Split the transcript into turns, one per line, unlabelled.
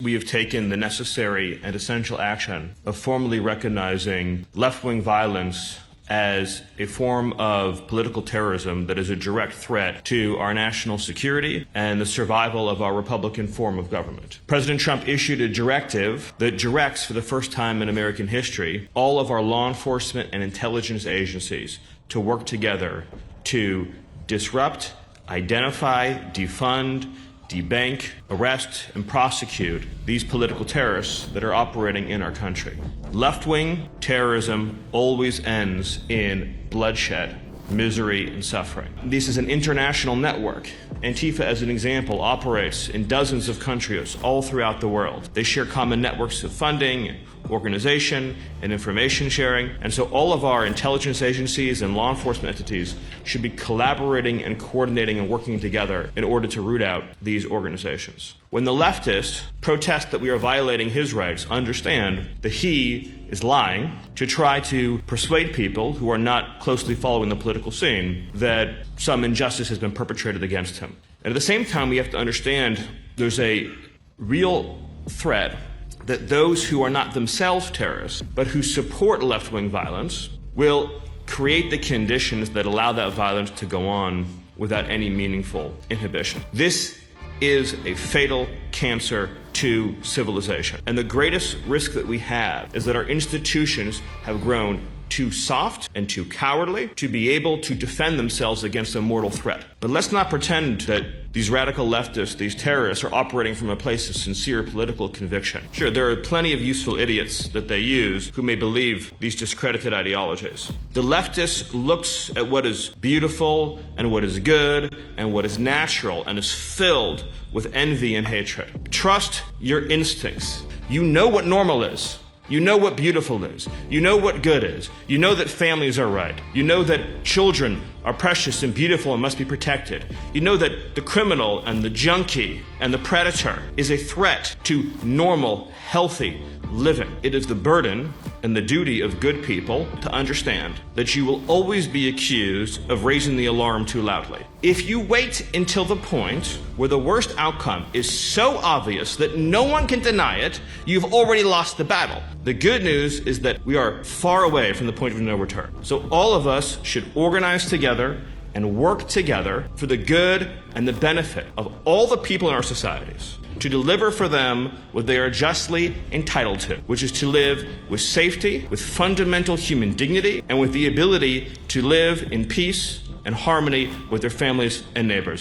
We have taken the necessary and essential action of formally recognizing left-wing violence as a form of political terrorism that is a direct threat to our national security and the survival of our Republican form of government. President Trump issued a directive that directs, for the first time in American history, all of our law enforcement and intelligence agencies to work together to disrupt, identify, defund, debunk, arrest, and prosecute these political terrorists that are operating in our country. Left-wing terrorism always ends in bloodshed, misery, and suffering. This is an international network. Antifa, as an example, operates in dozens of countries all throughout the world. They share common networks of funding, organization, and information sharing, and so all of our intelligence agencies and law enforcement entities should be collaborating and coordinating and working together in order to root out these organizations. When the leftists protest that we are violating his rights, understand that he is lying to try to persuade people who are not closely following the political scene that some injustice has been perpetrated against him. And at the same time, we have to understand there's a real threat that those who are not themselves terrorists, but who support left-wing violence, will create the conditions that allow that violence to go on without any meaningful inhibition. This is a fatal cancer to civilization. And the greatest risk that we have is that our institutions have grown too soft and too cowardly to be able to defend themselves against a mortal threat. But let's not pretend that these radical leftists, these terrorists, are operating from a place of sincere political conviction. Sure, there are plenty of useful idiots that they use who may believe these discredited ideologies. The leftist looks at what is beautiful and what is good and what is natural and is filled with envy and hatred. Trust your instincts. You know what normal is. You know what beautiful is. You know what good is. You know that families are right. You know that children are precious and beautiful and must be protected. You know that the criminal and the junkie and the predator is a threat to normal, healthy living. It is the burden and the duty of good people to understand that you will always be accused of raising the alarm too loudly. If you wait until the point where the worst outcome is so obvious that no one can deny it, you've already lost the battle. The good news is that we are far away from the point of no return. So all of us should organize together and work together for the good and the benefit of all the people in our societies, to deliver for them what they are justly entitled to, which is to live with safety, with fundamental human dignity, and with the ability to live in peace and harmony with their families and neighbors.